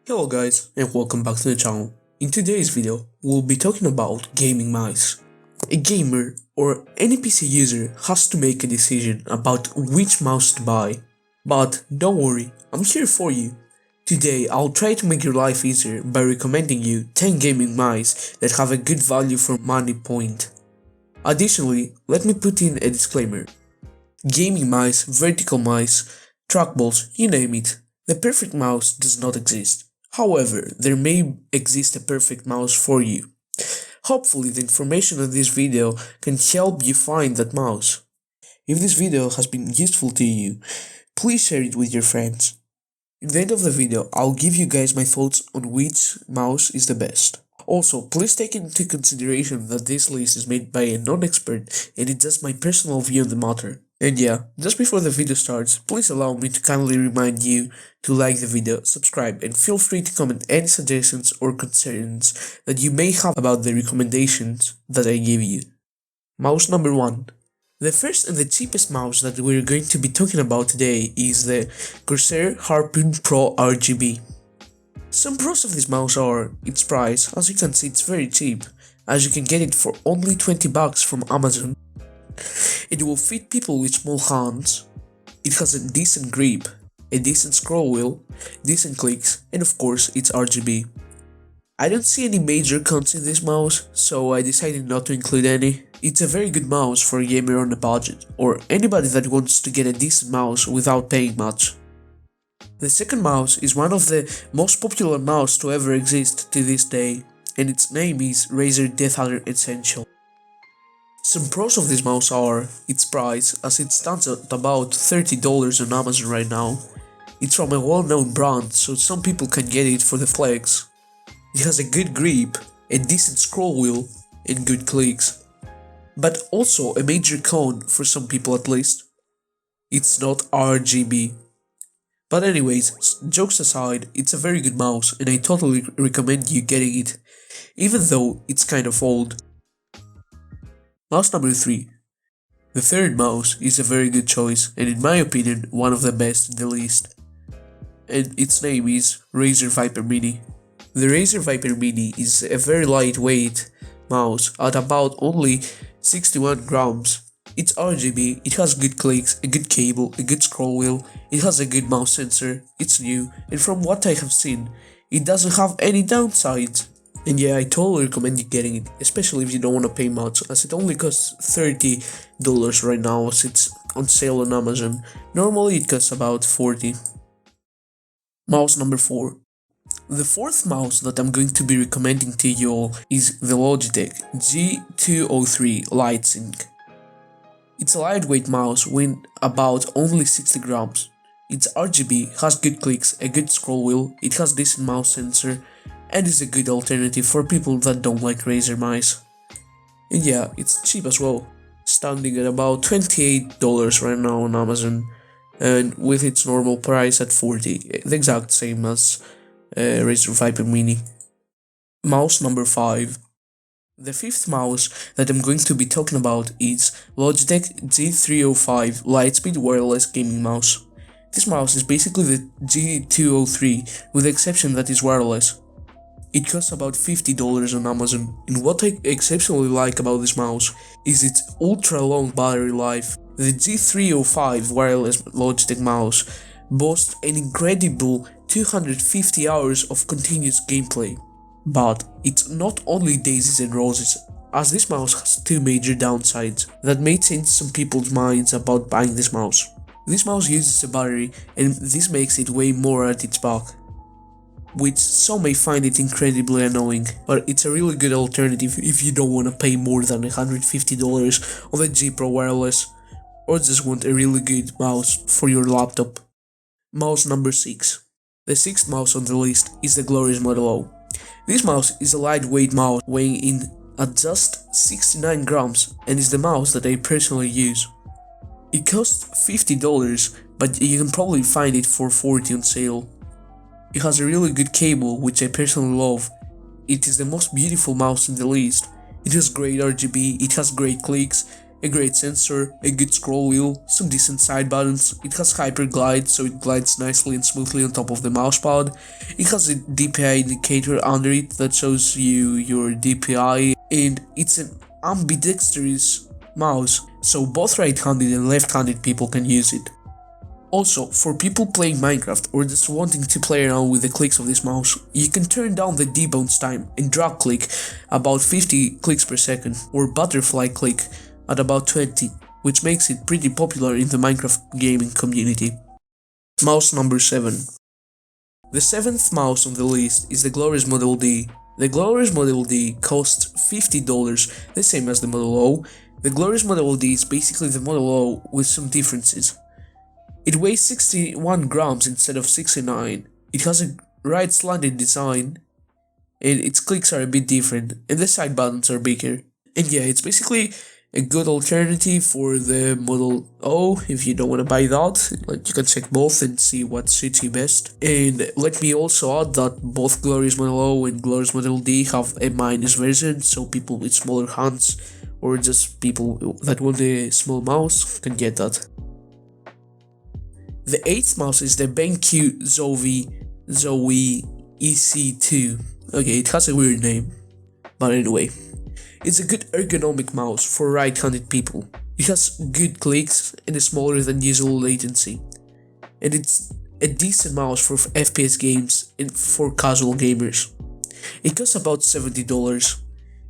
Hello guys and welcome back to the channel. In today's video, we'll be talking about gaming mice. A gamer or any PC user has to make a decision about which mouse to buy. But don't worry, I'm here for you. Today I'll try to make your life easier by recommending you 10 gaming mice that have a good value for money point. Additionally, let me put in a disclaimer. Gaming mice, vertical mice, trackballs, you name it. The perfect mouse does not exist. However, there may exist a perfect mouse for you. Hopefully the information in this video can help you find that mouse. If this video has been useful to you, please share it with your friends. In the end of the video, I'll give you guys my thoughts on which mouse is the best. Also, please take into consideration that this list is made by a non-expert and it's just my personal view on the matter. And yeah, just before the video starts, please allow me to kindly remind you to like the video, subscribe, and feel free to comment any suggestions or concerns that you may have about the recommendations that I give you. Mouse number 1. The first and the cheapest mouse that we're going to be talking about today is the Corsair Harpoon Pro RGB. Some pros of this mouse are its price. As you can see, it's very cheap, as you can get it for only 20 bucks from Amazon. It will fit people with small hands. It has a decent grip, a decent scroll wheel, decent clicks, and of course it's RGB. I don't see any major cons in this mouse, so I decided not to include any. It's a very good mouse for a gamer on a budget, or anybody that wants to get a decent mouse without paying much. The second mouse is one of the most popular mouse to ever exist to this day, and its name is Razer Deathadder Essential. Some pros of this mouse are its price, as it stands at about $30 on Amazon right now. It's from a well-known brand, so some people can get it for the flex. It has a good grip, a decent scroll wheel, and good clicks. But also a major con for some people at least. It's not RGB. But anyways, jokes aside, it's a very good mouse and I totally recommend you getting it, even though it's kind of old. Mouse number 3. The third mouse is a very good choice and in my opinion one of the best in the list. And its name is Razer Viper Mini. The Razer Viper Mini is a very lightweight mouse at about only 61 grams. It's RGB, it has good clicks, a good cable, a good scroll wheel, it has a good mouse sensor, it's new, and from what I have seen, it doesn't have any downsides. And yeah, I totally recommend you getting it, especially if you don't want to pay much, as it only costs $30 right now as it's on sale on Amazon. Normally it costs about $40. Mouse number 4. The fourth mouse that I'm going to be recommending to you all is the Logitech G203 lightsync. It's a lightweight mouse weighing about only 60 grams. It's RGB, has good clicks, a good scroll wheel, it has decent mouse sensor, and is a good alternative for people that don't like Razer mice. And yeah, it's cheap as well, standing at about $28 right now on Amazon, and with its normal price at $40, the exact same as Razer Viper Mini. Mouse number 5. The fifth mouse that I'm going to be talking about is Logitech G305 Lightspeed Wireless Gaming Mouse. This mouse is basically the G203 with the exception that it's wireless. It costs about $50 on Amazon, and what I exceptionally like about this mouse is its ultra long battery life. The G305 wireless Logitech mouse boasts an incredible 250 hours of continuous gameplay. But it's not only daisies and roses, as this mouse has two major downsides that may change some people's minds about buying this mouse. This mouse uses a battery and this makes it weigh more at its back, which some may find it incredibly annoying, but it's a really good alternative if you don't want to pay more than $150 on the G Pro wireless, or just want a really good mouse for your laptop. Mouse number 6. The sixth mouse on the list is the glorious Model O. This mouse is a lightweight mouse weighing in at just 69 grams and is the mouse that I personally use. It costs $50, but you can probably find it for $40 on sale. It has a really good cable, which I personally love. It is the most beautiful mouse in the list. It has great RGB, it has great clicks, a great sensor, a good scroll wheel, some decent side buttons. It has hyper glide, so it glides nicely and smoothly on top of the mousepad. It has a DPI indicator under it that shows you your DPI, and it's an ambidextrous mouse, so both right-handed and left-handed people can use it. Also, for people playing Minecraft or just wanting to play around with the clicks of this mouse, you can turn down the debounce time and drag click about 50 clicks per second, or butterfly click at about 20, which makes it pretty popular in the Minecraft gaming community. Mouse number 7. The 7th mouse on the list is the Glorious Model D. The Glorious Model D costs $50, the same as the Model O. The Glorious Model D is basically the Model O with some differences. It weighs 61 grams instead of 69, it has a right slanted design, and its clicks are a bit different, and the side buttons are bigger. And yeah, it's basically a good alternative for the Model O if you don't want to buy that. Like, you can check both and see what suits you best. And let me also add that both Glorious Model O and Glorious Model D have a minus version, so people with smaller hands or just people that want a small mouse can get that. The 8th mouse is the Benq zowie EC2. Okay, it has a weird name, but anyway, it's a good ergonomic mouse for right-handed people. It has good clicks and a smaller than usual latency, and it's a decent mouse for FPS games and for casual gamers. It costs about $70.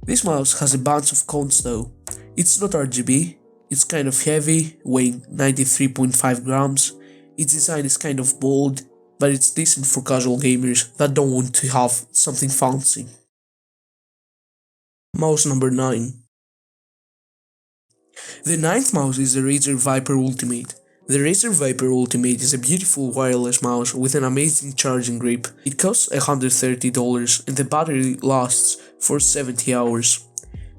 This mouse has a bunch of cons though. It's not RGB, it's kind of heavy, weighing 93.5 grams. Its design is kind of bold, but it's decent for casual gamers that don't want to have something fancy. Mouse number 9. The 9th mouse is the Razer Viper Ultimate. The Razer Viper Ultimate is a beautiful wireless mouse with an amazing charging grip. It costs $130 and the battery lasts for 70 hours.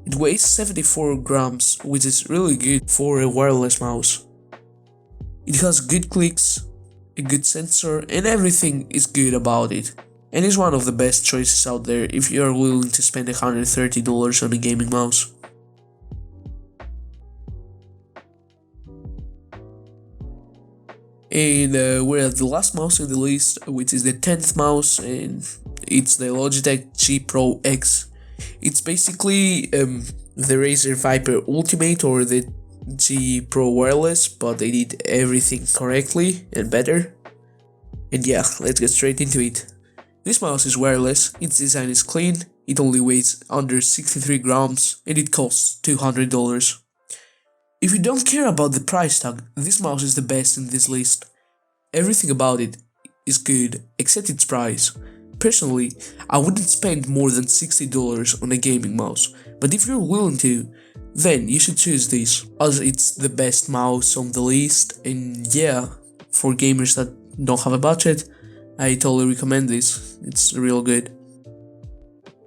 It weighs 74 grams, which is really good for a wireless mouse. It has good clicks, a good sensor, and everything is good about it. And is one of the best choices out there if you are willing to spend $130 on a gaming mouse. And we're at the last mouse in the list, which is the 10th mouse, and it's the Logitech G Pro X. It's basically the Razer Viper Ultimate or the G Pro Wireless, but they did everything correctly and better. And yeah, let's get straight into it. This mouse is wireless, its design is clean, it only weighs under 63 grams, and it costs $200. If you don't care about the price tag, this mouse is the best in this list. Everything about it is good, except its price. Personally, I wouldn't spend more than $60 on a gaming mouse, but if you're willing to, then you should choose this, as it's the best mouse on the list, and yeah, for gamers that don't have a budget, I totally recommend this, it's real good.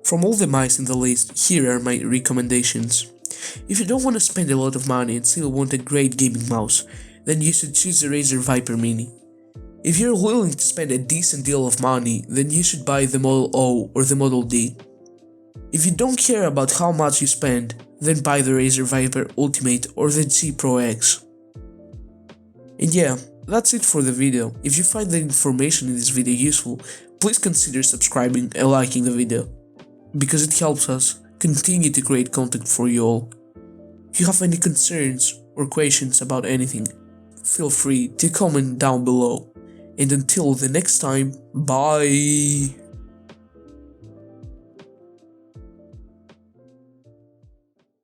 From all the mice in the list, here are my recommendations. If you don't want to spend a lot of money and still want a great gaming mouse, then you should choose the Razer Viper Mini. If you're willing to spend a decent deal of money, then you should buy the Model O or the Model D. If you don't care about how much you spend, then buy the Razer Viper Ultimate or the G Pro X. And yeah, that's it for the video. If you find the information in this video useful, please consider subscribing and liking the video, because it helps us continue to create content for you all. If you have any concerns or questions about anything, feel free to comment down below. And until the next time, bye!